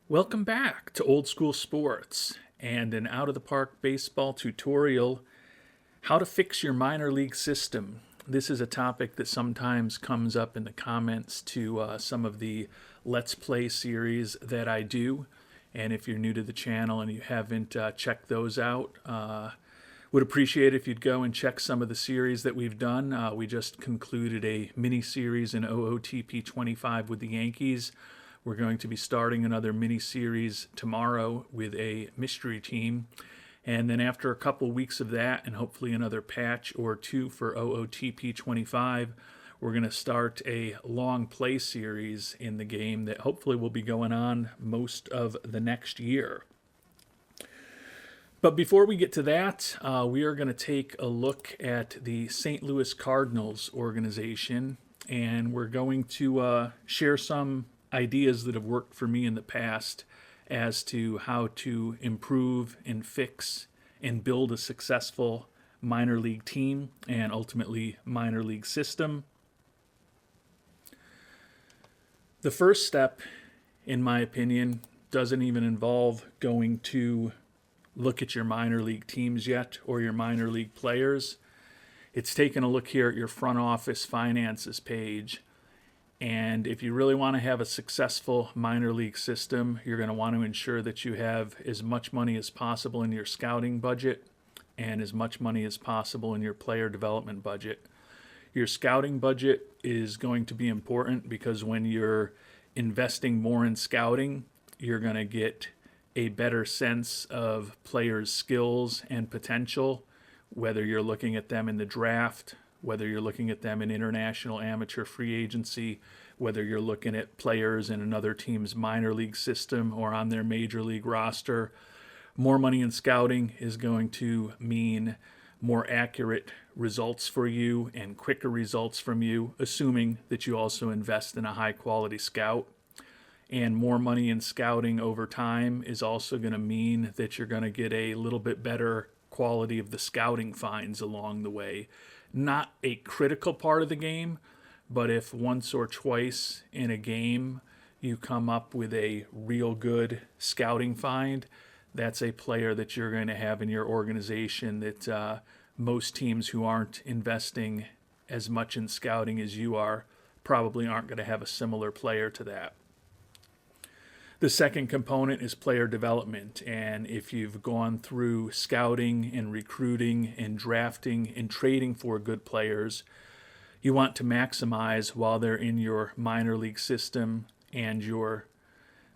Welcome back to Old School Sports and an out of the park baseball tutorial, how to fix your minor league system. This is a topic that sometimes comes up in the comments to some of the Let's Play series that I do. And if you're new to the channel and you haven't checked those out, would appreciate it if you'd go and check some of the series that we've done. We just concluded a mini series in OOTP 25 with the Yankees. We're going to be starting another mini series tomorrow with a mystery team. And then after a couple weeks of that, and hopefully another patch or two for OOTP 25, we're going to start a long play series in the game that hopefully will be going on most of the next year. But before we get to that, we are going to take a look at the St. Louis Cardinals organization, and we're going to share some ideas that have worked for me in the past as to how to improve and fix and build a successful minor league team and ultimately minor league system. The first step, in my opinion, doesn't even involve going to look at your minor league teams yet or your minor league players. It's taking a look here at your front office finances page. And if you really want to have a successful minor league system, you're going to want to ensure that you have as much money as possible in your scouting budget and as much money as possible in your player development budget. Your scouting budget is going to be important because when you're investing more in scouting, you're going to get a better sense of players' skills and potential, whether you're looking at them in the draft, whether you're looking at them in international amateur free agency, whether you're looking at players in another team's minor league system or on their major league roster. More money in scouting is going to mean more accurate results for you and quicker results from you, assuming that you also invest in a high quality scout. And more money in scouting over time is also going to mean that you're going to get a little bit better quality of the scouting finds along the way. Not a critical part of the game, but if once or twice in a game you come up with a real good scouting find, that's a player that you're going to have in your organization that most teams who aren't investing as much in scouting as you are probably aren't going to have a similar player to that. The second component is player development, and if you've gone through scouting and recruiting and drafting and trading for good players, you want to maximize while they're in your minor league system and your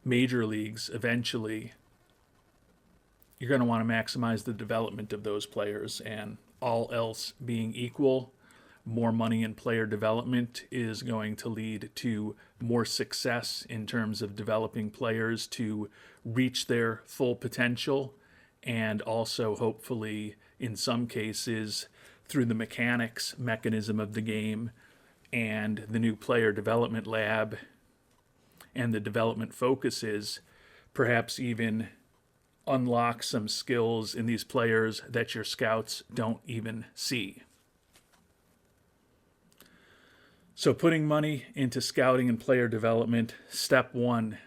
major leagues eventually. You're going to want to maximize the development of those players, and all else being equal, more money in player development is going to lead to more success in terms of developing players to reach their full potential, and also hopefully in some cases through the mechanism of the game and the new player development lab and the development focuses, perhaps even unlock some skills in these players that your scouts don't even see. So putting money into scouting and player development, step one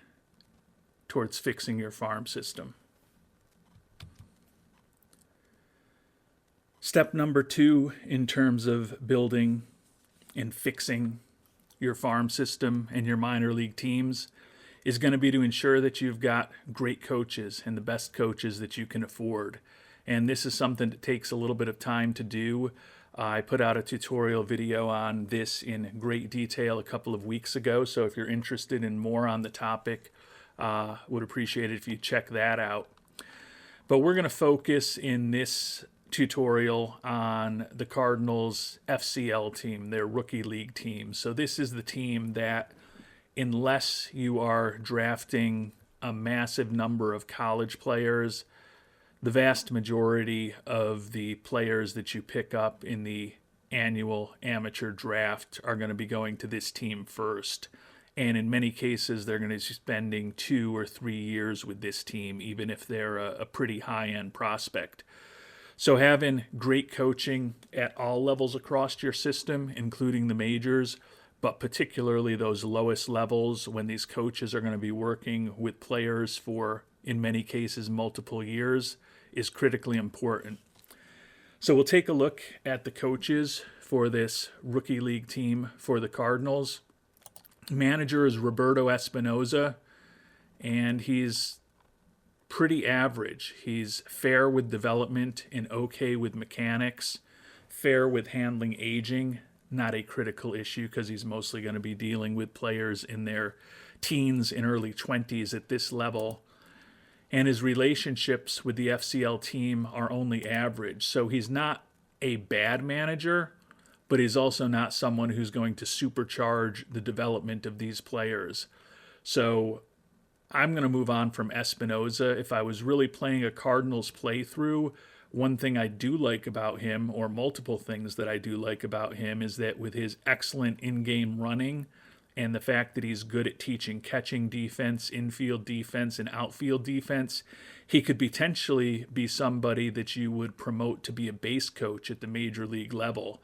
towards fixing your farm system. Step number two in terms of building and fixing your farm system and your minor league teams is going to be to ensure that you've got great coaches and the best coaches that you can afford. And this is something that takes a little bit of time to do. I put out a tutorial video on this in great detail a couple of weeks ago, so if you're interested in more on the topic, would appreciate it if you check that out. But we're going to focus in this tutorial on the Cardinals FCL team, their rookie league team. So this is the team that, unless you are drafting a massive number of college players, the vast majority of the players that you pick up in the annual amateur draft are going to be going to this team first. And in many cases, they're going to be spending 2 or 3 years with this team, even if they're a pretty high-end prospect. So having great coaching at all levels across your system, including the majors, but particularly those lowest levels when these coaches are going to be working with players for, in many cases, multiple years, is critically important. So we'll take a look at the coaches for this rookie league team for the Cardinals. Manager is Roberto Espinoza, and he's pretty average. He's fair with development and okay with mechanics, fair with handling aging, not a critical issue because he's mostly going to be dealing with players in their teens and early 20s at this level. And his relationships with the FCL team are only average. So he's not a bad manager, but he's also not someone who's going to supercharge the development of these players. So I'm going to move on from Espinoza. If I was really playing a Cardinals playthrough, one thing I do like about him, or multiple things that I do like about him, is that with his excellent in-game running and the fact that he's good at teaching catching defense, infield defense, and outfield defense, he could potentially be somebody that you would promote to be a base coach at the major league level.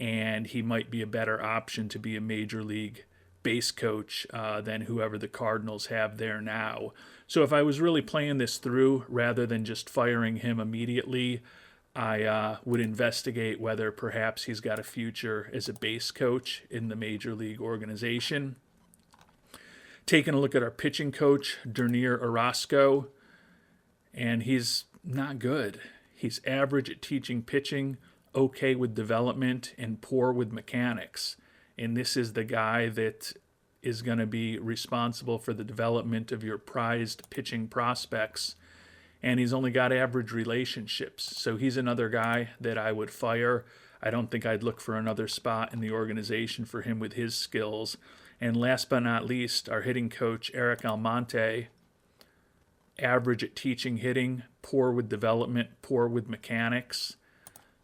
And he might be a better option to be a major league base coach than whoever the Cardinals have there now. So if I was really playing this through rather than just firing him immediately, I would investigate whether perhaps he's got a future as a base coach in the major league organization. Taking a look at our pitching coach, Dernier Orozco, and he's not good. He's average at teaching pitching, okay with development, and poor with mechanics. And this is the guy that is going to be responsible for the development of your prized pitching prospects. And he's only got average relationships. So he's another guy that I would fire. I don't think I'd look for another spot in the organization for him with his skills. And last but not least, our hitting coach, Eric Almonte, average at teaching hitting, poor with development, poor with mechanics.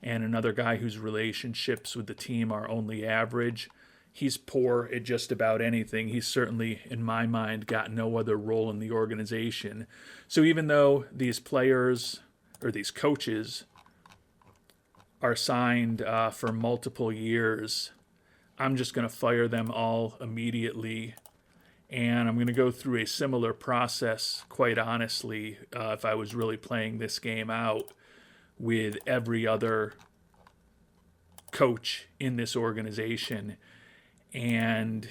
And another guy whose relationships with the team are only average. He's poor at just about anything. He's certainly, in my mind, got no other role in the organization. So even though these players or these coaches are signed for multiple years, I'm just going to fire them all immediately. And I'm going to go through a similar process, quite honestly, if I was really playing this game out with every other coach in this organization. And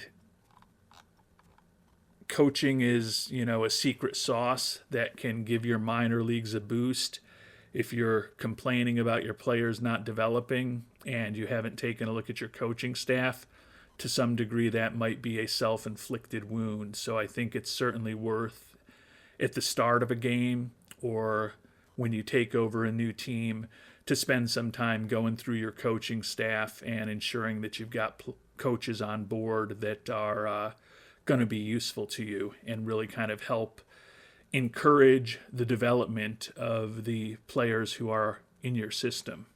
coaching is, a secret sauce that can give your minor leagues a boost. If you're complaining about your players not developing and you haven't taken a look at your coaching staff, to some degree that might be a self-inflicted wound. So I think it's certainly worth, at the start of a game or when you take over a new team, to spend some time going through your coaching staff and ensuring that you've got coaches on board that are going to be useful to you and really kind of help encourage the development of the players who are in your system.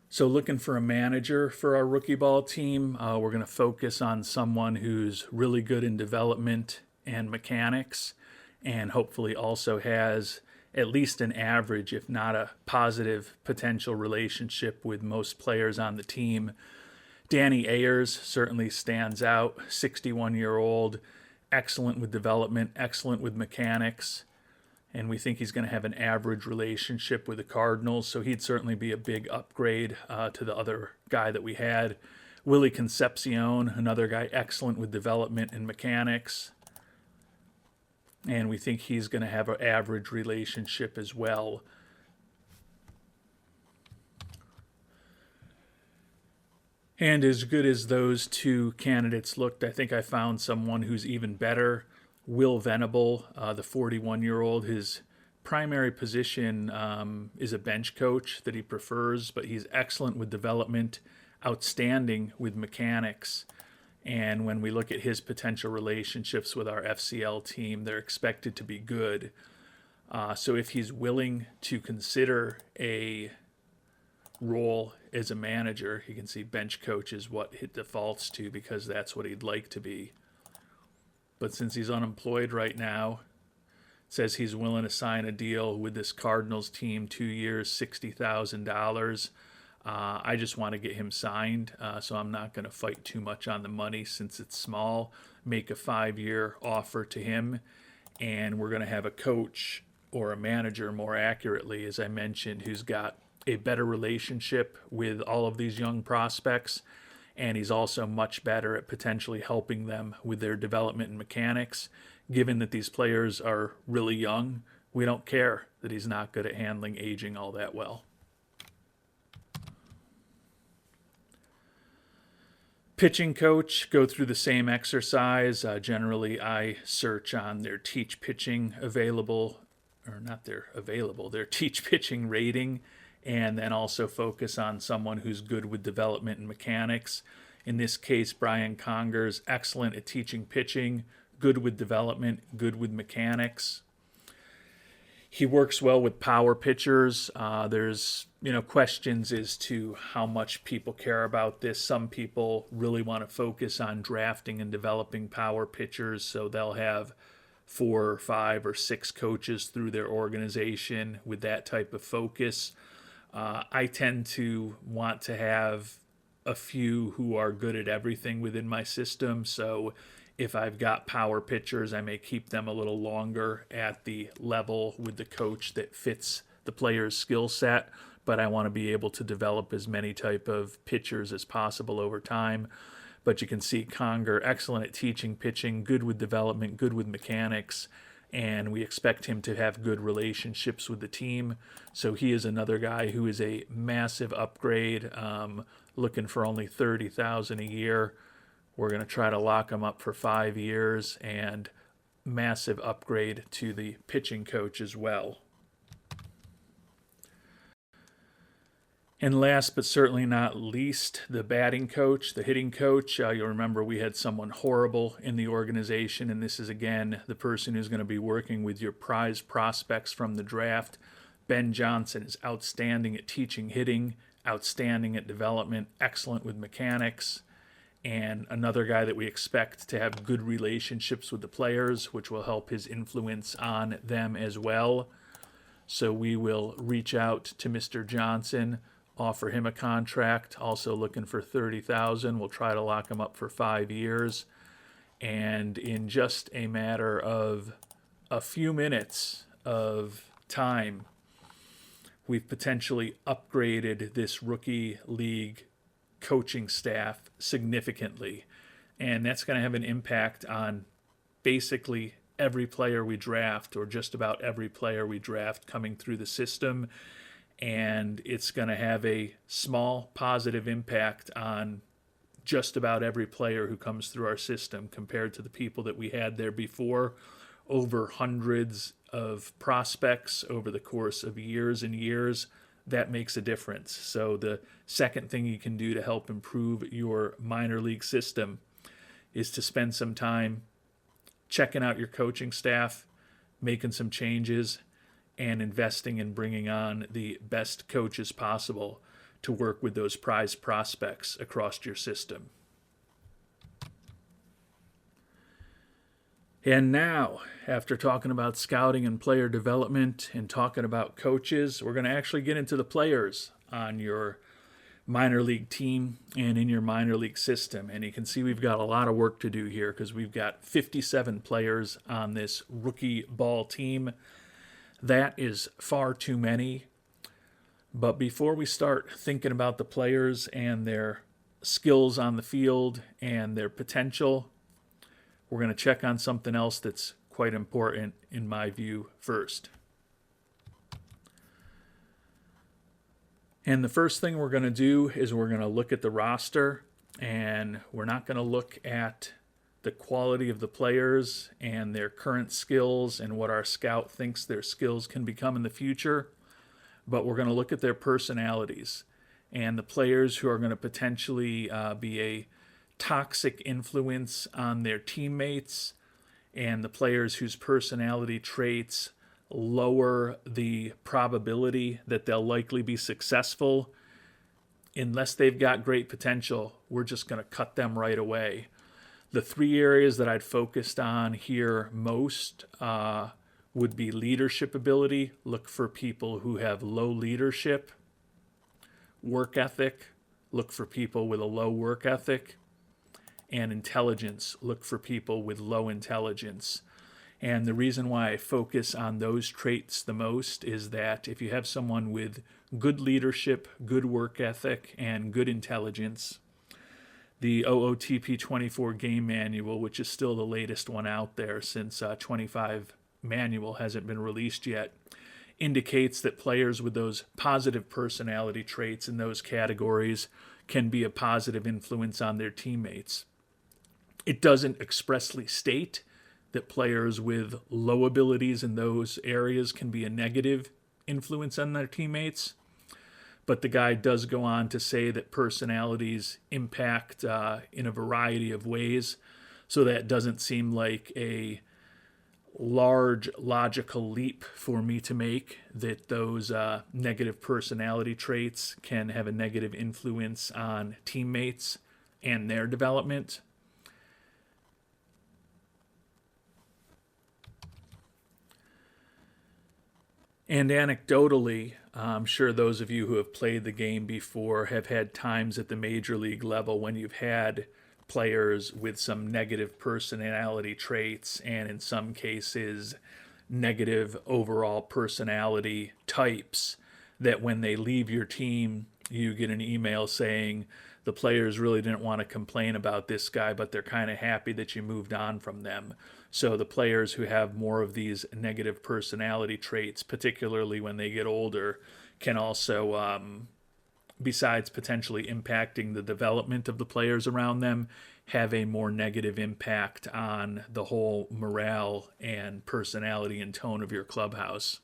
So looking for a manager for our rookie ball team, we're going to focus on someone who's really good in development and mechanics, and hopefully also has at least an average, if not a positive, potential relationship with most players on the team. Danny Ayers certainly stands out, 61-year-old, excellent with development, excellent with mechanics, and we think he's going to have an average relationship with the Cardinals, so he'd certainly be a big upgrade to the other guy that we had. Willie Concepcion, another guy excellent with development and mechanics, and we think he's going to have an average relationship as well. And as good as those two candidates looked, I think I found someone who's even better. Will Venable, the 41-year-old, his primary position is a bench coach that he prefers, but he's excellent with development, outstanding with mechanics. And when we look at his potential relationships with our FCL team, they're expected to be good. So if he's willing to consider a role as a manager, you can see bench coach is what it defaults to because that's what he'd like to be. But since he's unemployed right now, it says he's willing to sign a deal with this Cardinals team, 2 years, $60,000. I just want to get him signed, so I'm not going to fight too much on the money since it's small. Make a 5-year offer to him, and we're going to have a coach or a manager, more accurately, as I mentioned, who's got a better relationship with all of these young prospects, and he's also much better at potentially helping them with their development and mechanics. Given that these players are really young, we don't care that he's not good at handling aging all that well. Pitching coach, go through the same exercise. Generally, I search on their teach pitching available, or not their available, their teach pitching rating, and then also focus on someone who's good with development and mechanics. In this case, Brian Conger's excellent at teaching pitching, good with development, good with mechanics. He works well with power pitchers. There's questions as to how much people care about this. Some people really want to focus on drafting and developing power pitchers, so they'll have 4 or 5 or 6 coaches through their organization with that type of focus. I tend to want to have a few who are good at everything within my system, so if I've got power pitchers, I may keep them a little longer at the level with the coach that fits the player's skill set, but I want to be able to develop as many type of pitchers as possible over time. But you can see Conger, excellent at teaching pitching, good with development, good with mechanics, and we expect him to have good relationships with the team. So he is another guy who is a massive upgrade, looking for only $30,000 a year. We're going to try to lock him up for 5 years, and massive upgrade to the pitching coach as well. And last but certainly not least, the batting coach, the hitting coach. You'll remember we had someone horrible in the organization, and this is, again, the person who's going to be working with your prize prospects from the draft. Ben Johnson is outstanding at teaching hitting, outstanding at development, excellent with mechanics, and another guy that we expect to have good relationships with the players, which will help his influence on them as well. So we will reach out to Mr. Johnson, offer him a contract, also looking for $30,000. We'll try to lock him up for 5 years. And in just a matter of a few minutes of time, we've potentially upgraded this rookie league coaching staff significantly, and that's going to have an impact on basically every player we draft, or just about every player we draft coming through the system, and it's going to have a small positive impact on just about every player who comes through our system compared to the people that we had there before. Over hundreds of prospects over the course of years and years. That makes a difference. So the second thing you can do to help improve your minor league system is to spend some time checking out your coaching staff, making some changes, and investing in bringing on the best coaches possible to work with those prize prospects across your system. And now, after talking about scouting and player development and talking about coaches, we're going to actually get into the players on your minor league team and in your minor league system. And you can see we've got a lot of work to do here because we've got 57 players on this rookie ball team. That is far too many. But before we start thinking about the players and their skills on the field and their potential, we're going to check on something else that's quite important in my view first. And the first thing we're going to do is we're going to look at the roster, and we're not going to look at the quality of the players and their current skills and what our scout thinks their skills can become in the future, but we're going to look at their personalities and the players who are going to potentially be a toxic influence on their teammates, and the players whose personality traits lower the probability that they'll likely be successful. Unless they've got great potential, we're just going to cut them right away. The 3 areas that I'd focused on here most would be leadership ability. Look for people who have low leadership. work ethic, look for people with a low work ethic, and intelligence, look for people with low intelligence. And the reason why I focus on those traits the most is that if you have someone with good leadership, good work ethic, and good intelligence, the OOTP 24 game manual, which is still the latest one out there since 25 manual hasn't been released yet, indicates that players with those positive personality traits in those categories can be a positive influence on their teammates. It doesn't expressly state that players with low abilities in those areas can be a negative influence on their teammates. But the guide does go on to say that personalities impact in a variety of ways. So that doesn't seem like a large logical leap for me to make, that those negative personality traits can have a negative influence on teammates and their development. And anecdotally, I'm sure those of you who have played the game before have had times at the major league level when you've had players with some negative personality traits and in some cases negative overall personality types, that when they leave your team, you get an email saying the players really didn't want to complain about this guy, but they're kind of happy that you moved on from them. So the players who have more of these negative personality traits, particularly when they get older, can also, besides potentially impacting the development of the players around them, have a more negative impact on the whole morale and personality and tone of your clubhouse.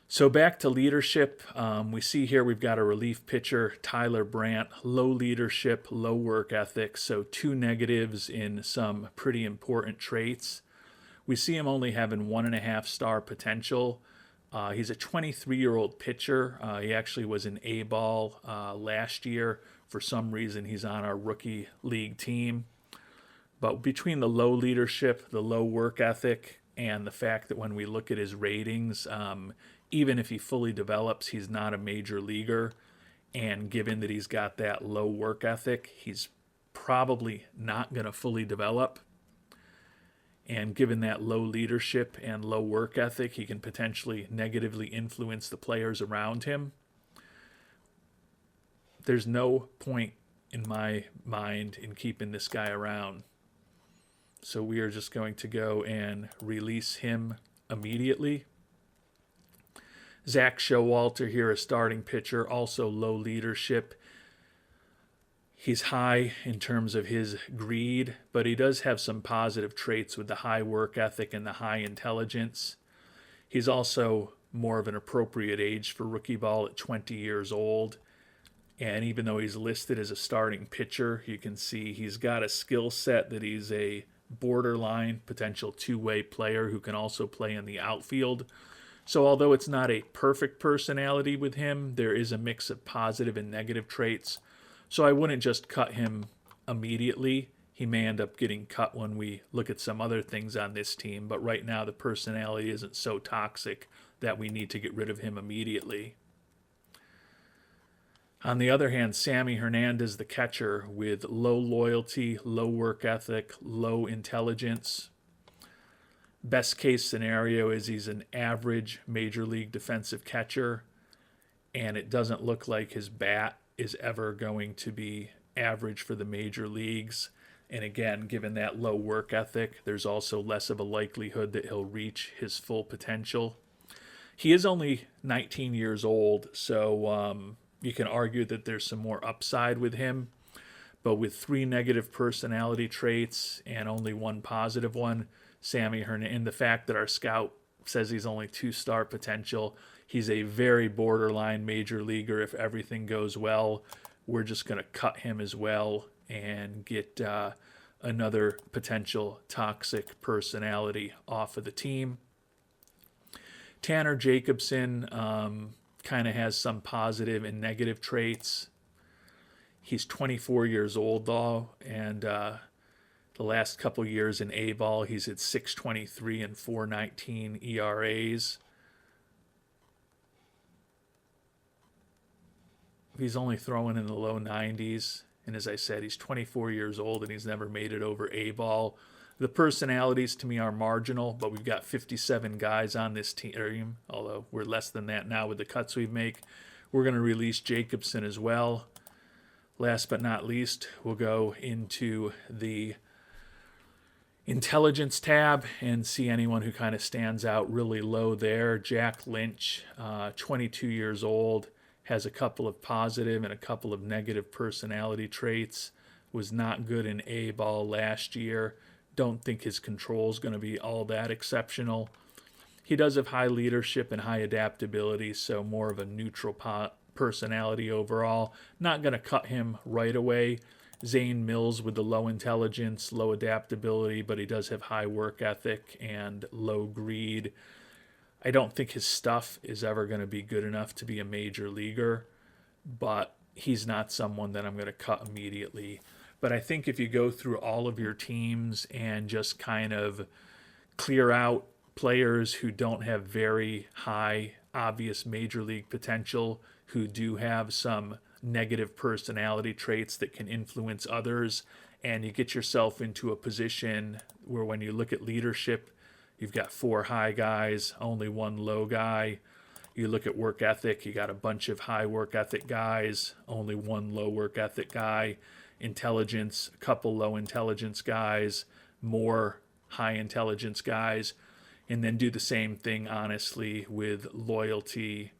So back to leadership, we see here we've got a relief pitcher, Tyler Brandt, low leadership, low work ethic, so 2 negatives in some pretty important traits. We see him only having 1.5 star potential. He's a 23-year-old pitcher. He actually was an A-ball last year. For some reason, he's on our rookie league team. But between the low leadership, the low work ethic, and the fact that when we look at his ratings, even if he fully develops, he's not a major leaguer. And given that he's got that low work ethic, he's probably not going to fully develop. And given that low leadership and low work ethic, he can potentially negatively influence the players around him. There's no point in my mind in keeping this guy around. So we are just going to go and release him immediately. Zach Showalter here, a starting pitcher, also low leadership. He's high in terms of his greed, but he does have some positive traits with the high work ethic and the high intelligence. He's also more of an appropriate age for rookie ball at 20 years old. And even though he's listed as a starting pitcher, you can see he's got a skill set that he's a borderline potential two-way player who can also play in the outfield. So although it's not a perfect personality with him, there is a mix of positive and negative traits. So I wouldn't just cut him immediately. He may end up getting cut when we look at some other things on this team, but right now the personality isn't so toxic that we need to get rid of him immediately. On the other hand, Sammy Hernandez, the catcher, with low loyalty, low work ethic, low intelligence. Best case scenario is he's an average major league defensive catcher, and it doesn't look like his bat is ever going to be average for the major leagues. And again, given that low work ethic, there's also less of a likelihood that he'll reach his full potential. He is only 19 years old, so you can argue that there's some more upside with him. But with 3 negative personality traits and only 1 positive one, Sammy Hernandez, and the fact that our scout says he's only 2-star potential, he's a very borderline major leaguer if everything goes well. We're just going to cut him as well and get another potential toxic personality off of the team. Tanner Jacobson kind of has some positive and negative traits. He's 24 years old, though, and the last couple years in A-ball, he's at 6.23 and 4.19 ERAs. he's only throwing in the low 90s. And as I said, he's 24 years old and he's never made it over A ball. The personalities to me are marginal, but we've got 57 guys on this team, although we're less than that now with the cuts we make. We're going to release Jacobson as well. Last but not least, we'll go into the intelligence tab and see anyone who kind of stands out really low there. Jack Lynch, 22 years old, has a couple of positive and a couple of negative personality traits, was not good in A ball last year. Don't think his control is going to be all that exceptional. He does have high leadership and high adaptability, so more of a neutral personality overall. Not going to cut him right away. Zane Mills with the low intelligence, low adaptability, but he does have high work ethic and low greed. I don't think his stuff is ever going to be good enough to be a major leaguer, but he's not someone that I'm going to cut immediately. But I think if you go through all of your teams and just kind of clear out players who don't have very high, obvious major league potential, who do have some negative personality traits that can influence others, and you get yourself into a position where when you look at leadership, you've got 4 high guys, only 1 low guy. You look at work ethic, you got a bunch of high work ethic guys, only 1 low work ethic guy. Intelligence, a couple low intelligence guys, more high intelligence guys, and then do the same thing, honestly, with loyalty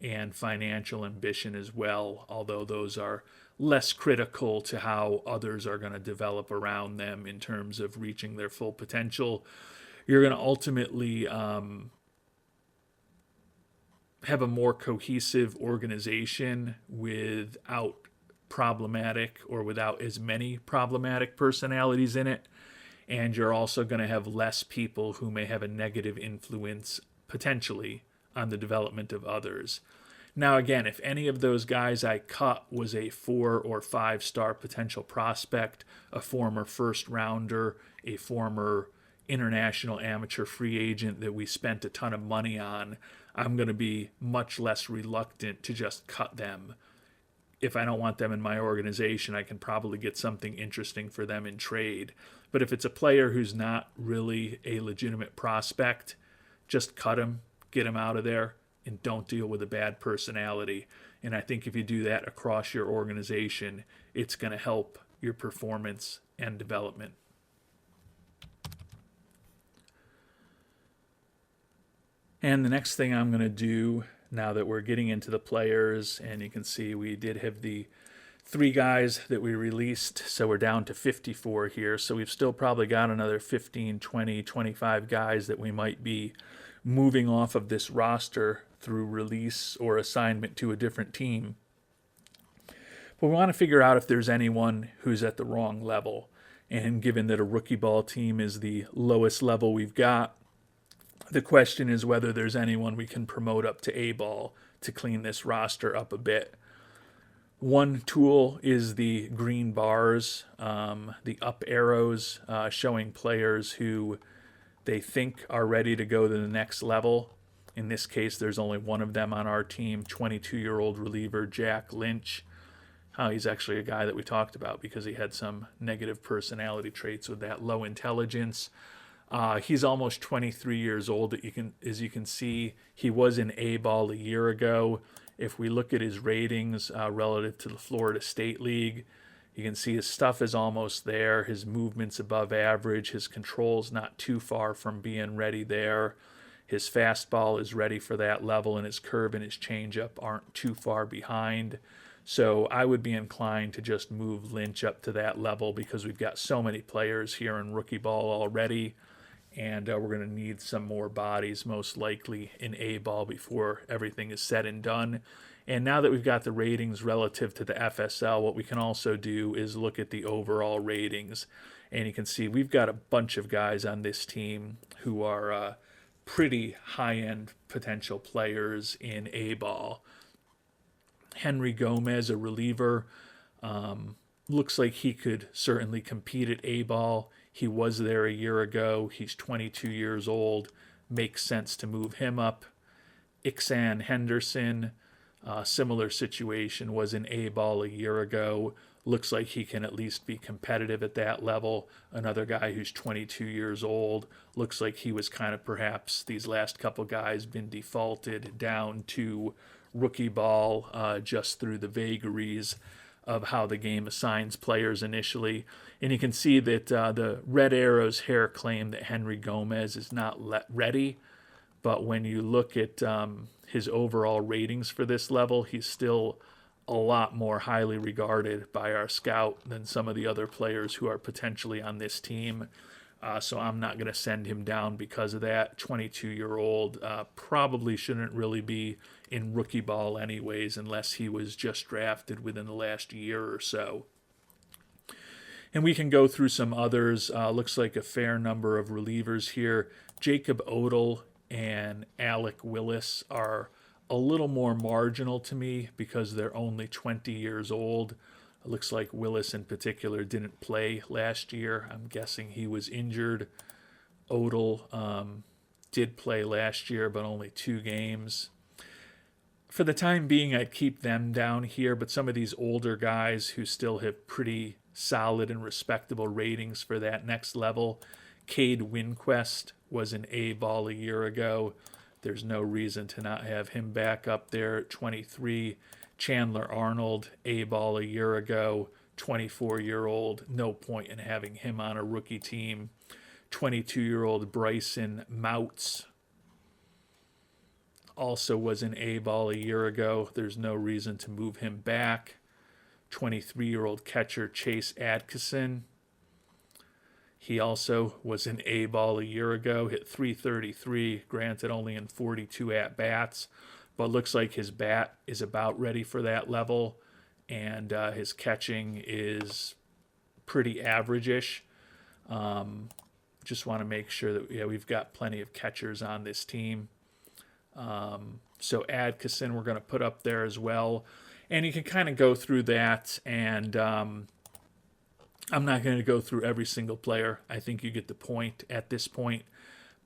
and financial ambition as well, although those are less critical to how others are going to develop around them in terms of reaching their full potential. You're going to ultimately have a more cohesive organization without problematic or without as many problematic personalities in it, and you're also going to have less people who may have a negative influence potentially on the development of others. Now again, if any of those guys I cut was a 4 or 5 star potential prospect, a former first rounder, a former international amateur free agent that we spent a ton of money on, I'm going to be much less reluctant to just cut them. If I don't want them in my organization, I can probably get something interesting for them in trade. But if it's a player who's not really a legitimate prospect, just cut him, get him out of there, and don't deal with a bad personality. And I think if you do that across your organization, it's going to help your performance and development. And the next thing I'm going to do, now that we're getting into the players, and you can see we did have the 3 guys that we released, so we're down to 54 here. So we've still probably got another 15, 20, 25 guys that we might be moving off of this roster through release or assignment to a different team. But we want to figure out if there's anyone who's at the wrong level. And given that a rookie ball team is the lowest level we've got, the question is whether there's anyone we can promote up to A-ball to clean this roster up a bit. One tool is the green bars, the up arrows, showing players who they think are ready to go to the next level. In this case, there's only one of them on our team, 22-year-old reliever Jack Lynch. He's actually a guy that we talked about because he had some negative personality traits with that low intelligence. He's almost 23 years old. As you can see, he was in A-ball a year ago. If we look at his ratings relative to the Florida State League, you can see his stuff is almost there. His movement's above average. His control's not too far from being ready there. His fastball is ready for that level, and his curve and his changeup aren't too far behind. So I would be inclined to just move Lynch up to that level because we've got so many players here in rookie ball already. And we're going to need some more bodies, most likely, in A-ball before everything is said and done. And now that we've got the ratings relative to the FSL, what we can also do is look at the overall ratings. And you can see we've got a bunch of guys on this team who are pretty high-end potential players in A-ball. Henry Gomez, a reliever, looks like he could certainly compete at A-ball. He was there a year ago. He's 22 years old. Makes sense to move him up. Ixan Henderson, Similar situation, was in A ball a year ago. Looks like he can at least be competitive at that level. Another guy who's 22 years old. Looks like he was kind of, perhaps these last couple guys, been defaulted down to rookie ball just through the vagaries of how the game assigns players initially. And you can see that the red arrows here claim that Henry Gomez is not ready. But when you look at his overall ratings for this level, he's still a lot more highly regarded by our scout than some of the other players who are potentially on this team. So I'm not going to send him down because of that. 22-year-old probably shouldn't really be in rookie ball anyways, unless he was just drafted within the last year or so. And we can go through some others. Looks like a fair number of relievers here. Jacob Odell and Alec Willis are a little more marginal to me because they're only 20 years old. It looks like Willis in particular didn't play last year. I'm guessing he was injured. Odell did play last year, but only 2 games. For the time being, I'd keep them down here, but some of these older guys who still have pretty solid and respectable ratings for that next level. Cade Winquest was an A ball a year ago. There's no reason to not have him back up there at 23. Chandler Arnold, A ball a year ago, 24-year-old. No point in having him on a rookie team. 22-year-old Bryson Mouts also was an A ball a year ago. There's no reason to move him back. 23-year-old catcher Chase Adkison. He also was an A ball a year ago, hit .333, granted only in 42 at-bats, but looks like his bat is about ready for that level, and his catching is pretty average-ish. Just want to make sure that we've got plenty of catchers on this team. So Adkison we're going to put up there as well. And you can kind of go through that, and I'm not going to go through every single player. I think you get the point at this point.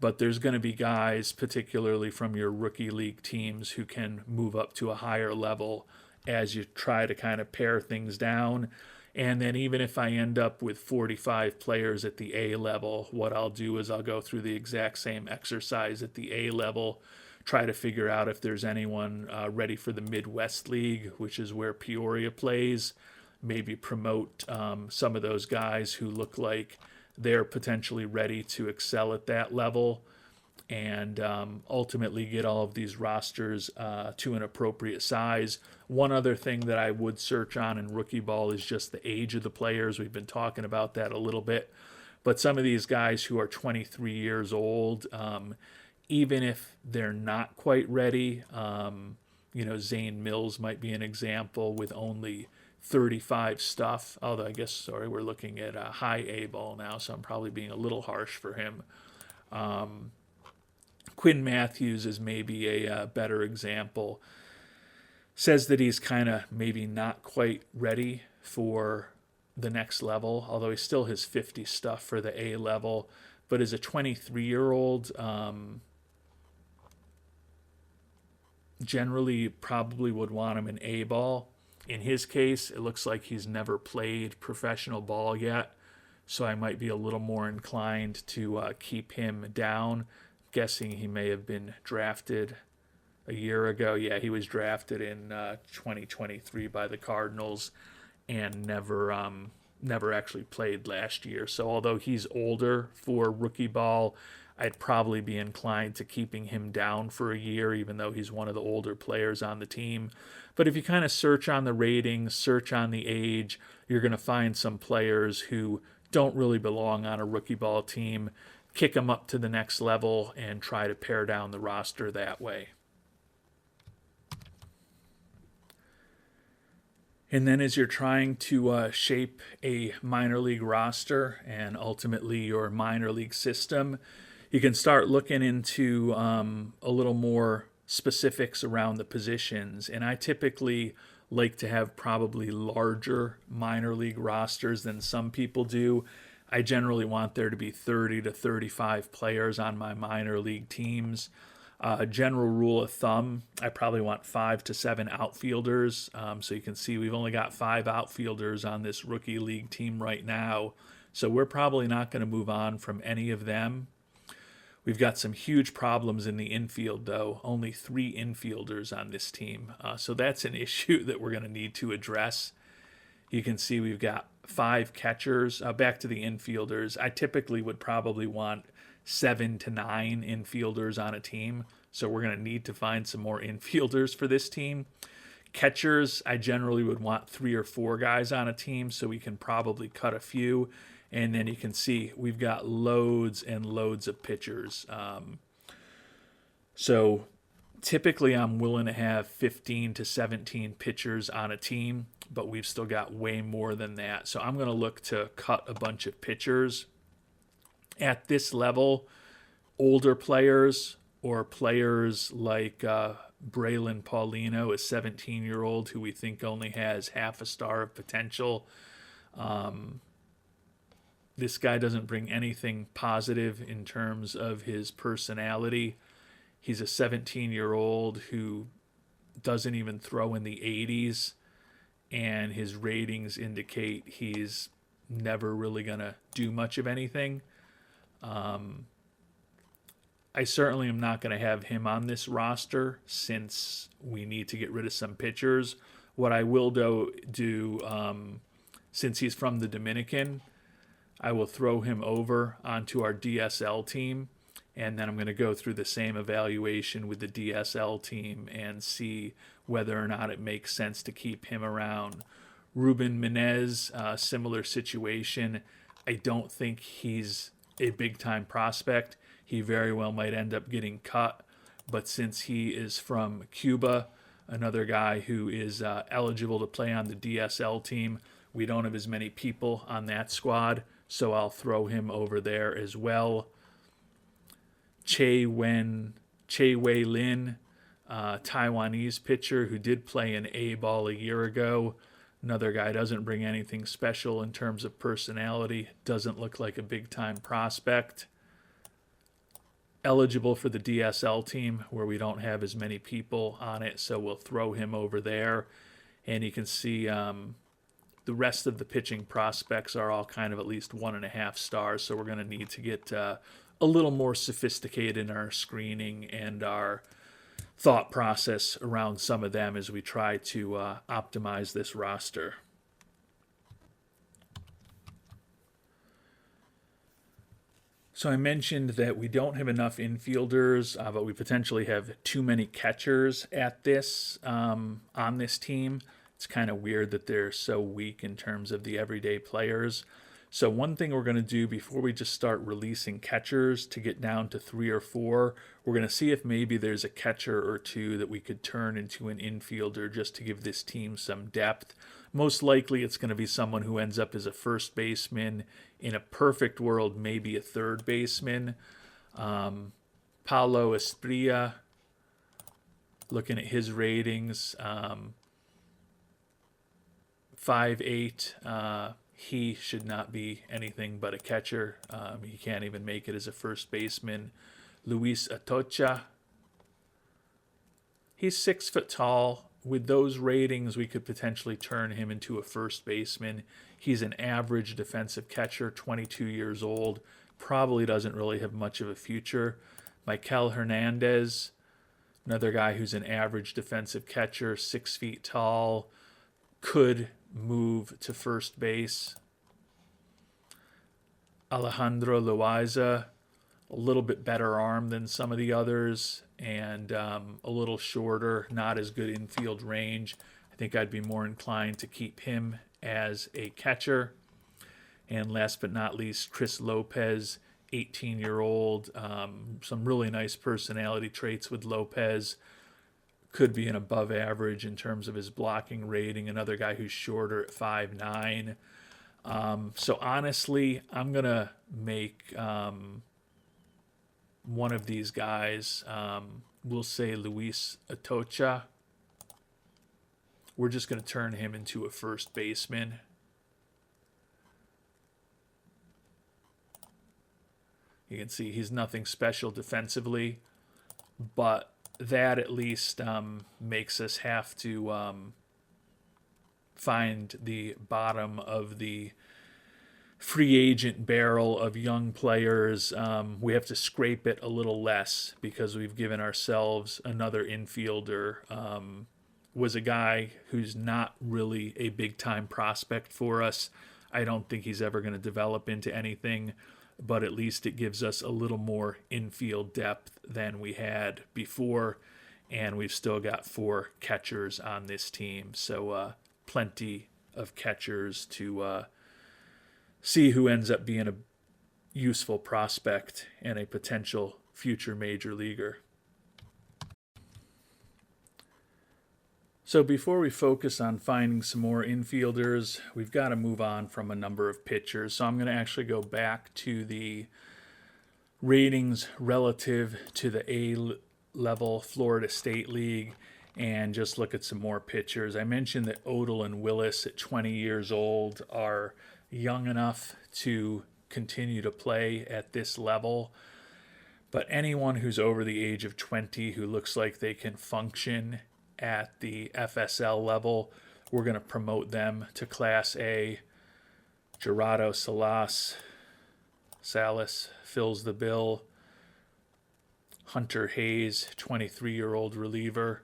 But there's going to be guys, particularly from your rookie league teams, who can move up to a higher level as you try to kind of pare things down. And then even if I end up with 45 players at the A level, what I'll do is I'll go through the exact same exercise at the A level, try to figure out if there's anyone ready for the Midwest League, which is where Peoria plays. Maybe promote some of those guys who look like they're potentially ready to excel at that level, and ultimately get all of these rosters to an appropriate size. One other thing that I would search on in rookie ball is just the age of the players. We've been talking about that a little bit. But some of these guys who are 23 years old, even if they're not quite ready, Zane Mills might be an example with only 35 stuff, although I guess, we're looking at a high A ball now, so I'm probably being a little harsh for him. Quinn Matthews is maybe a better example. Says that he's kind of maybe not quite ready for the next level, although he still has 50 stuff for the A level. But as a 23-year-old, generally probably would want him in A ball. In his case, it looks like he's never played professional ball yet, so I might be a little more inclined to keep him down. Guessing he may have been drafted a year ago. Yeah, he was drafted in 2023 by the Cardinals and never actually played last year. So although he's older for rookie ball, I'd probably be inclined to keeping him down for a year, even though he's one of the older players on the team. But if you kind of search on the ratings, search on the age, you're going to find some players who don't really belong on a rookie ball team. Kick them up to the next level and try to pare down the roster that way. And then as you're trying to shape a minor league roster and ultimately your minor league system, you can start looking into a little more specifics around the positions. And I typically like to have probably larger minor league rosters than some people do. I generally want there to be 30 to 35 players on my minor league teams. General rule of thumb, I probably want 5 to 7 outfielders. So you can see we've only got 5 outfielders on this rookie league team right now. So we're probably not going to move on from any of them. We've got some huge problems in the infield, though. Only 3 infielders on this team. So that's an issue that we're going to need to address. You can see we've got 5 catchers. Back to the infielders. I typically would probably want 7 to 9 infielders on a team. So we're going to need to find some more infielders for this team. Catchers, I generally would want 3 or 4 guys on a team, so we can probably cut a few. And then you can see we've got loads and loads of pitchers. So typically I'm willing to have 15 to 17 pitchers on a team, but we've still got way more than that. So I'm going to look to cut a bunch of pitchers. At this level, older players or players like Braylon Paulino, a 17-year-old who we think only has half a star of potential. This guy doesn't bring anything positive in terms of his personality. He's a 17-year-old who doesn't even throw in the 80s, and his ratings indicate he's never really going to do much of anything. I certainly am not going to have him on this roster since we need to get rid of some pitchers. What I will do since he's from the Dominican, I will throw him over onto our DSL team, and then I'm going to go through the same evaluation with the DSL team and see whether or not it makes sense to keep him around. Ruben Menez, similar situation. I don't think he's a big-time prospect. He very well might end up getting cut, but since he is from Cuba, another guy who is eligible to play on the DSL team, we don't have as many people on that squad, so I'll throw him over there as well. Che Wei Lin, Taiwanese pitcher who did play in A-ball a year ago. Another guy doesn't bring anything special in terms of personality, doesn't look like a big-time prospect. Eligible for the DSL team where we don't have as many people on it, so we'll throw him over there. And you can see the rest of the pitching prospects are all kind of at least 1.5 stars, so we're going to need to get a little more sophisticated in our screening and our thought process around some of them as we try to optimize this roster. So I mentioned that we don't have enough infielders, but we potentially have too many catchers at this on this team. It's kind of weird that they're so weak in terms of the everyday players. So one thing we're going to do before we just start releasing catchers to get down to 3 or 4, we're going to see if maybe there's a catcher or 2 that we could turn into an infielder just to give this team some depth. Most likely it's going to be someone who ends up as a first baseman. In a perfect world, maybe a third baseman. Paulo Esprilla, looking at his ratings, 5'8". He should not be anything but a catcher. He can't even make it as a first baseman. Luis Atocha, he's 6 foot tall. With those ratings, we could potentially turn him into a first baseman. He's an average defensive catcher, 22 years old. Probably doesn't really have much of a future. Mikel Hernandez, another guy who's an average defensive catcher, 6 feet tall, could move to first base. Alejandro Loaiza, a little bit better arm than some of the others, and a little shorter, not as good infield range. I think I'd be more inclined to keep him as a catcher. And last but not least, Chris Lopez, 18-year-old. Some really nice personality traits with Lopez. Could be an above average in terms of his blocking rating. Another guy who's shorter at 5'9". So honestly, I'm going to make one of these guys, we'll say Luis Atocha. We're just going to turn him into a first baseman. You can see he's nothing special defensively, but that at least makes us have to find the bottom of the free agent barrel of young players. We have to scrape it a little less because we've given ourselves another infielder. Was a guy who's not really a big time prospect for us. I don't think he's ever going to develop into anything, but at least it gives us a little more infield depth than we had before. And we've still got 4 catchers on this team. So plenty of catchers to see who ends up being a useful prospect and a potential future major leaguer. So before we focus on finding some more infielders, we've got to move on from a number of pitchers. So I'm going to actually go back to the ratings relative to the A-level Florida State League and just look at some more pitchers. I mentioned that Odell and Willis at 20 years old are young enough to continue to play at this level. But anyone who's over the age of 20 who looks like they can function at the FSL level, we're going to promote them to Class A. Gerardo Salas fills the bill. Hunter Hayes, 23-year-old reliever.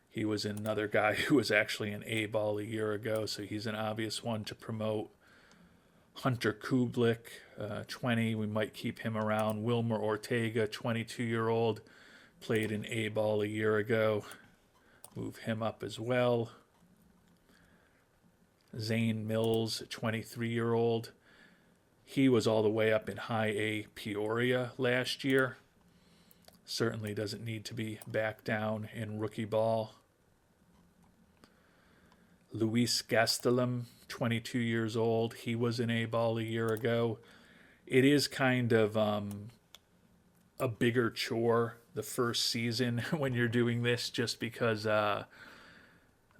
He was another guy who was actually an A-ball a year ago, so he's an obvious one to promote. Hunter Kublik, 20, we might keep him around. Wilmer Ortega, 22-year-old, played in A-ball a year ago. Move him up as well. Zane Mills, 23-year-old. He was all the way up in high A Peoria last year. Certainly doesn't need to be back down in rookie ball. Luis Gastelum, 22 years old. He was in A-ball a year ago. It is kind of a bigger chore the first season when you're doing this, just because the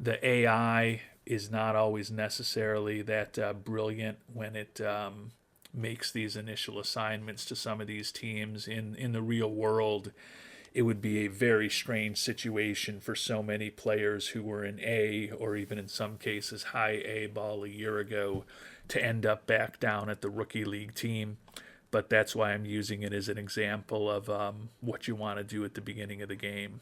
AI is not always necessarily that brilliant when it makes these initial assignments to some of these teams. In the real world, it would be a very strange situation for so many players who were in A, or even in some cases high A ball a year ago, to end up back down at the rookie league team. But that's why I'm using it as an example of what you want to do at the beginning of the game.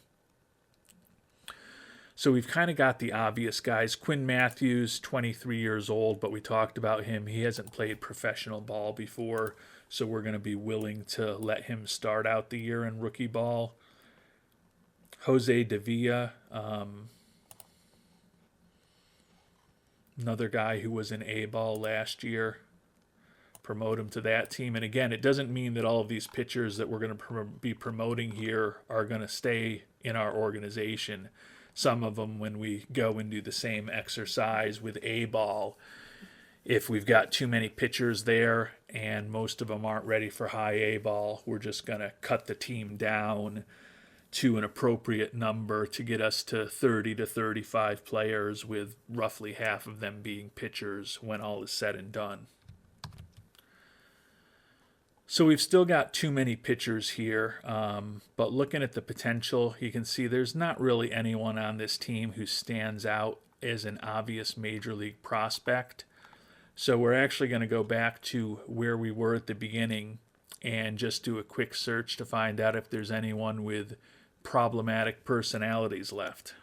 So we've kind of got the obvious guys. Quinn Matthews, 23 years old, but we talked about him. He hasn't played professional ball before, so we're going to be willing to let him start out the year in rookie ball. Jose Davila, another guy who was in A-ball last year. Promote him to that team. And again, it doesn't mean that all of these pitchers that we're going to be promoting here are going to stay in our organization. Some of them, when we go and do the same exercise with A-ball, if we've got too many pitchers there and most of them aren't ready for high A-ball, we're just going to cut the team down to an appropriate number to get us to 30 to 35 players, with roughly half of them being pitchers when all is said and done. So we've still got too many pitchers here, but looking at the potential, you can see there's not really anyone on this team who stands out as an obvious major league prospect. So we're actually going to go back to where we were at the beginning and just do a quick search to find out if there's anyone with problematic personalities left.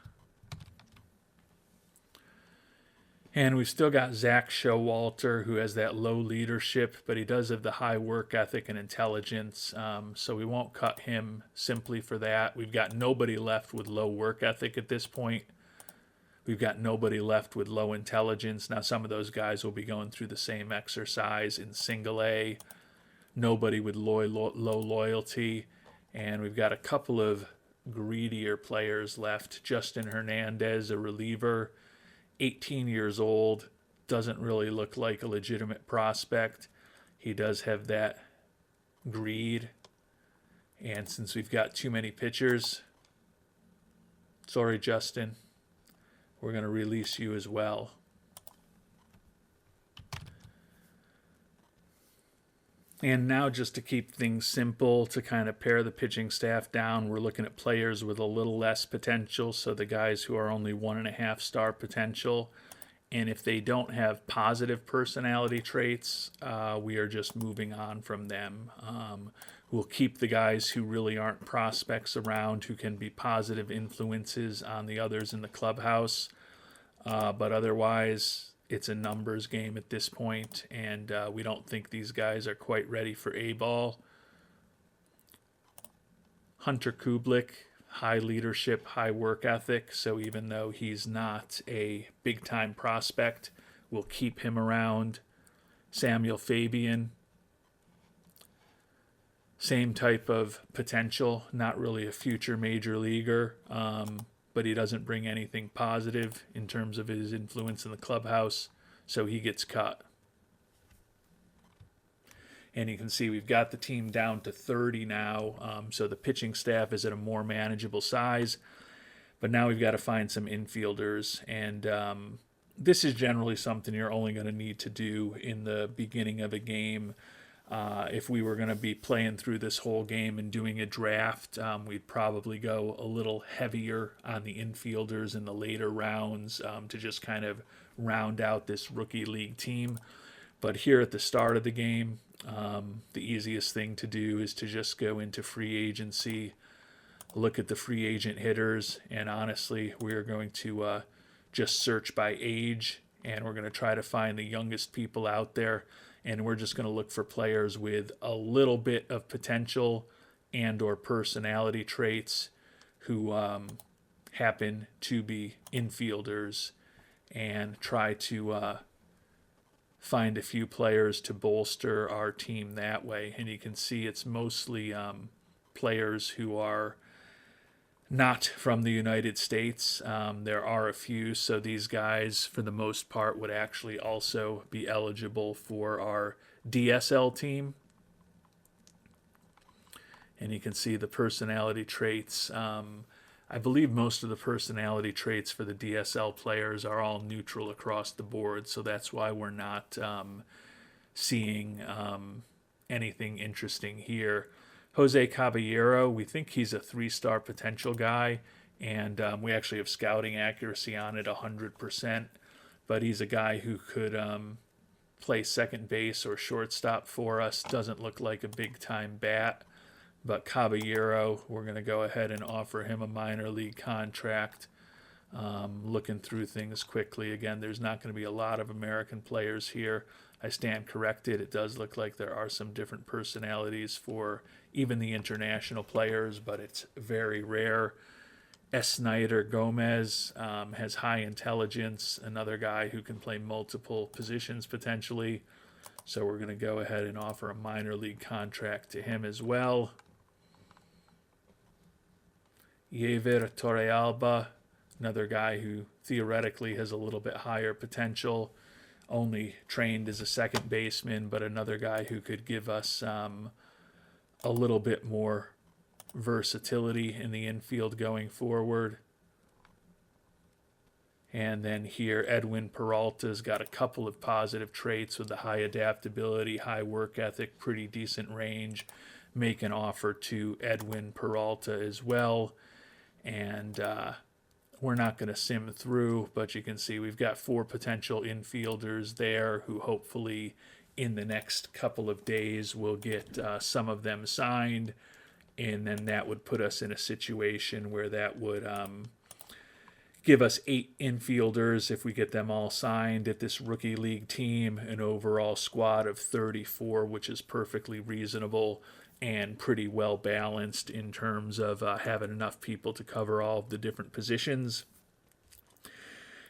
And we've still got Zach Showalter, who has that low leadership, but he does have the high work ethic and intelligence, so we won't cut him simply for that. We've got nobody left with low work ethic at this point. We've got nobody left with low intelligence. Now, some of those guys will be going through the same exercise in single A. Nobody with low loyalty. And we've got a couple of greedier players left. Justin Hernandez, a reliever, 18 years old, doesn't really look like a legitimate prospect. He does have that greed. And since we've got too many pitchers, sorry, Justin, we're going to release you as well. And now, just to keep things simple, to kind of pare the pitching staff down, we're looking at players with a little less potential. So the guys who are only 1.5 star potential. And if they don't have positive personality traits, we are just moving on from them. We'll keep the guys who really aren't prospects around, who can be positive influences on the others in the clubhouse. But otherwise, it's a numbers game at this point, and we don't think these guys are quite ready for A-ball. Hunter Kublik, high leadership, high work ethic, so even though he's not a big-time prospect, we'll keep him around. Samuel Fabian, same type of potential, not really a future major leaguer, but he doesn't bring anything positive in terms of his influence in the clubhouse, so he gets cut. And you can see we've got the team down to 30 now, so the pitching staff is at a more manageable size. But now we've got to find some infielders, and this is generally something you're only going to need to do in the beginning of a game. If we were going to be playing through this whole game and doing a draft, we'd probably go a little heavier on the infielders in the later rounds to just kind of round out this rookie league team. But here at the start of the game, the easiest thing to do is to just go into free agency, look at the free agent hitters, and honestly, we're going to just search by age, and we're going to try to find the youngest people out there, and we're just going to look for players with a little bit of potential and or personality traits who happen to be infielders, and try to find a few players to bolster our team that way. And you can see it's mostly players who are not from the United States. There are a few, so these guys, for the most part, would actually also be eligible for our DSL team. And you can see the personality traits. I believe most of the personality traits for the DSL players are all neutral across the board, so that's why we're not seeing anything interesting here. Jose Caballero, we think he's a 3-star potential guy, and we actually have scouting accuracy on it 100%, but he's a guy who could play second base or shortstop for us. Doesn't look like a big-time bat. But Caballero, we're going to go ahead and offer him a minor league contract. Looking through things quickly, again, there's not going to be a lot of American players here. I stand corrected. It does look like there are some different personalities for even the international players, but it's very rare. Snyder Gomez has high intelligence, another guy who can play multiple positions potentially. So we're going to go ahead and offer a minor league contract to him as well. Yever Torrealba, another guy who theoretically has a little bit higher potential, only trained as a second baseman, but another guy who could give us a little bit more versatility in the infield going forward. And then here, Edwin Peralta's got a couple of positive traits with the high adaptability, high work ethic, pretty decent range. Make an offer to Edwin Peralta as well. And we're not going to sim through, but you can see we've got 4 potential infielders there who hopefully in the next couple of days will get some of them signed. And then that would put us in a situation where that would give us 8 infielders if we get them all signed at this rookie league team, an overall squad of 34, which is perfectly reasonable and pretty well balanced in terms of having enough people to cover all of the different positions.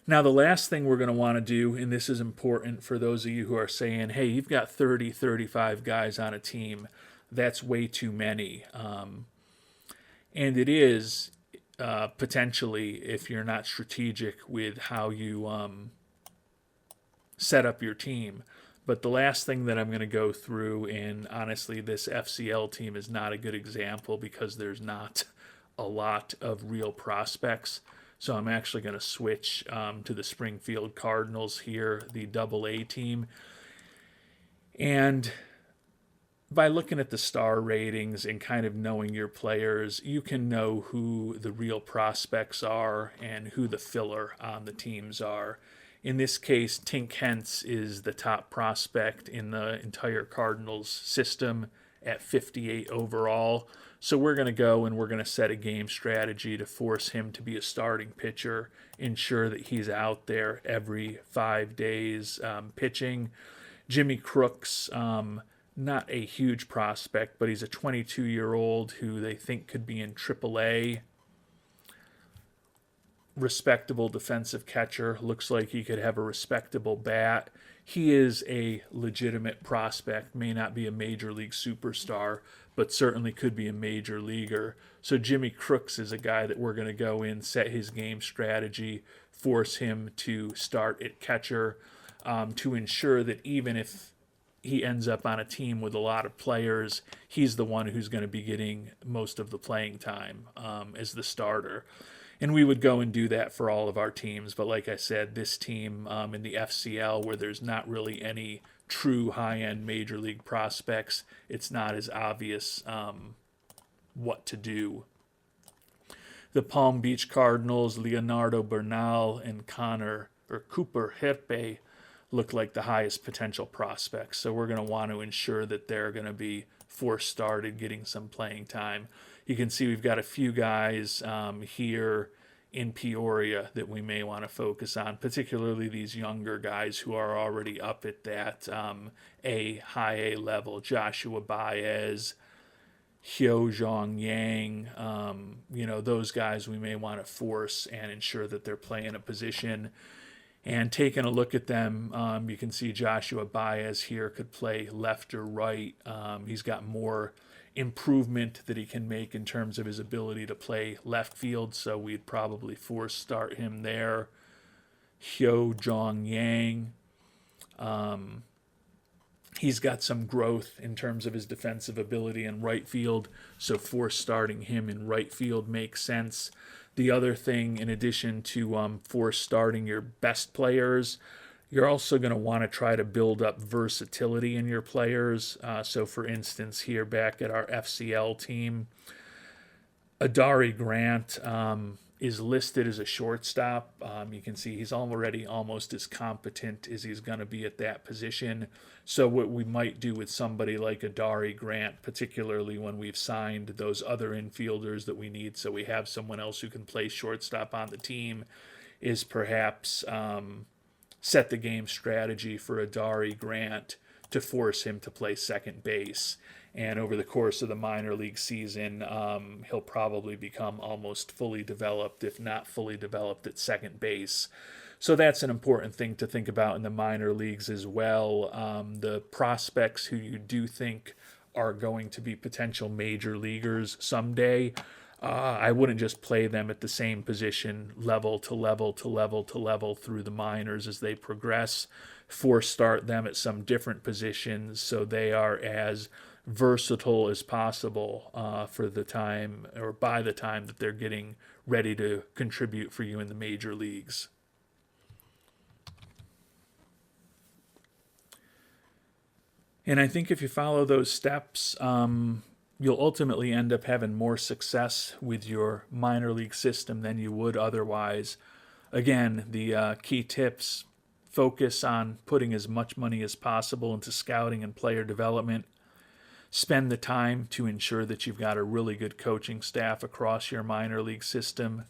Now, the last thing we're going to want to do, and this is important for those of you who are saying, hey, you've got 30, 35 guys on a team. That's way too many. And it is potentially if you're not strategic with how you set up your team. But the last thing that I'm going to go through, and honestly, this FCL team is not a good example because there's not a lot of real prospects. So I'm actually going to switch to the Springfield Cardinals here, the AA team. And by looking at the star ratings and kind of knowing your players, you can know who the real prospects are and who the filler on the teams are. In this case, Tink Hence is the top prospect in the entire Cardinals system at 58 overall. So we're going to go and we're going to set a game strategy to force him to be a starting pitcher, ensure that he's out there every 5 days pitching. Jimmy Crooks, not a huge prospect, but he's a 22-year-old who they think could be in AAA. Respectable defensive catcher. Looks like he could have a respectable bat. He is a legitimate prospect. May not be a major league superstar, but certainly could be a major leaguer. So Jimmy Crooks is a guy that we're going to go in, set his game strategy, force him to start at catcher, to ensure that even if he ends up on a team with a lot of players, he's the one who's going to be getting most of the playing time as the starter. And we would go and do that for all of our teams. But like I said, this team in the FCL, where there's not really any true high-end major league prospects, it's not as obvious what to do. The Palm Beach Cardinals, Leonardo Bernal and Cooper Herpe look like the highest potential prospects. So we're going to want to ensure that they're going to be force started, getting some playing time. You can see we've got a few guys here in Peoria that we may want to focus on, particularly these younger guys who are already up at that high A level. Joshua Baez, Hyo Jong Yang, those guys we may want to force and ensure that they're playing a position. And taking a look at them, you can see Joshua Baez here could play left or right. He's got more improvement that he can make in terms of his ability to play left field, so we'd probably force start him there. Hyo Jong Yang, he's got some growth in terms of his defensive ability in right field, so force starting him in right field makes sense. The other thing, in addition to force starting your best players, you're also going to want to try to build up versatility in your players. So, for instance, here back at our FCL team, Adari Grant is listed as a shortstop. You can see he's already almost as competent as he's going to be at that position. So what we might do with somebody like Adari Grant, particularly when we've signed those other infielders that we need, so we have someone else who can play shortstop on the team, is perhaps set the game strategy for Adari Grant to force him to play second base. And over the course of the minor league season, he'll probably become almost fully developed, if not fully developed, at second base. So that's an important thing to think about in the minor leagues as well. The prospects who you do think are going to be potential major leaguers someday, I wouldn't just play them at the same position level to level to level to level through the minors as they progress. Force start them at some different positions so they are as versatile as possible for the time, or by the time that they're getting ready to contribute for you in the major leagues. And I think if you follow those steps, you'll ultimately end up having more success with your minor league system than you would otherwise. Again, the key tips: focus on putting as much money as possible into scouting and player development. Spend the time to ensure that you've got a really good coaching staff across your minor league system.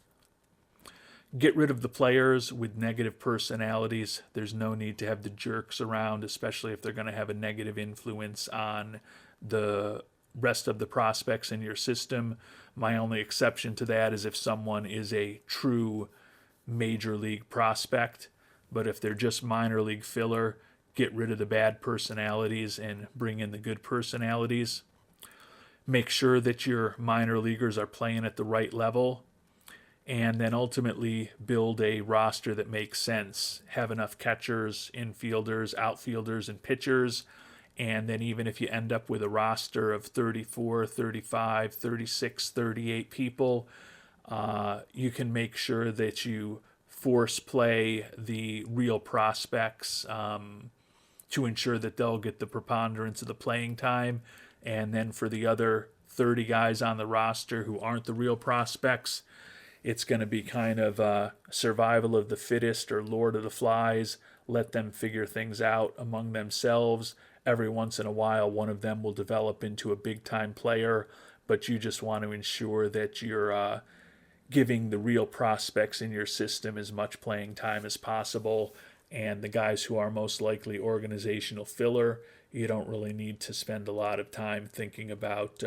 Get rid of the players with negative personalities. There's no need to have the jerks around, especially if they're going to have a negative influence on the rest of the prospects in your system. My only exception to that is if someone is a true major league prospect. But if they're just minor league filler, get rid of the bad personalities and bring in the good personalities. Make sure that your minor leaguers are playing at the right level. And then ultimately build a roster that makes sense. Have enough catchers, infielders, outfielders, and pitchers. And then even if you end up with a roster of 34, 35, 36, 38 people, you can make sure that you force play the real prospects to ensure that they'll get the preponderance of the playing time. And then for the other 30 guys on the roster who aren't the real prospects, it's going to be kind of survival of the fittest or Lord of the Flies. Let them figure things out among themselves. Every once in a while, one of them will develop into a big-time player, but you just want to ensure that you're giving the real prospects in your system as much playing time as possible. And the guys who are most likely organizational filler, you don't really need to spend a lot of time thinking about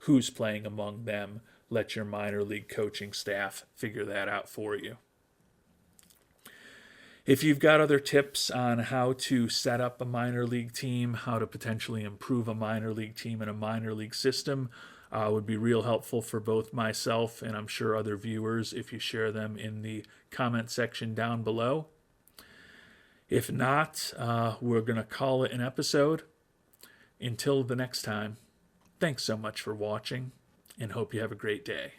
who's playing among them. Let your minor league coaching staff figure that out for you. If you've got other tips on how to set up a minor league team, how to potentially improve a minor league team in a minor league system, would be real helpful for both myself and I'm sure other viewers if you share them in the comment section down below. If not, we're going to call it an episode. Until the next time, thanks so much for watching and hope you have a great day.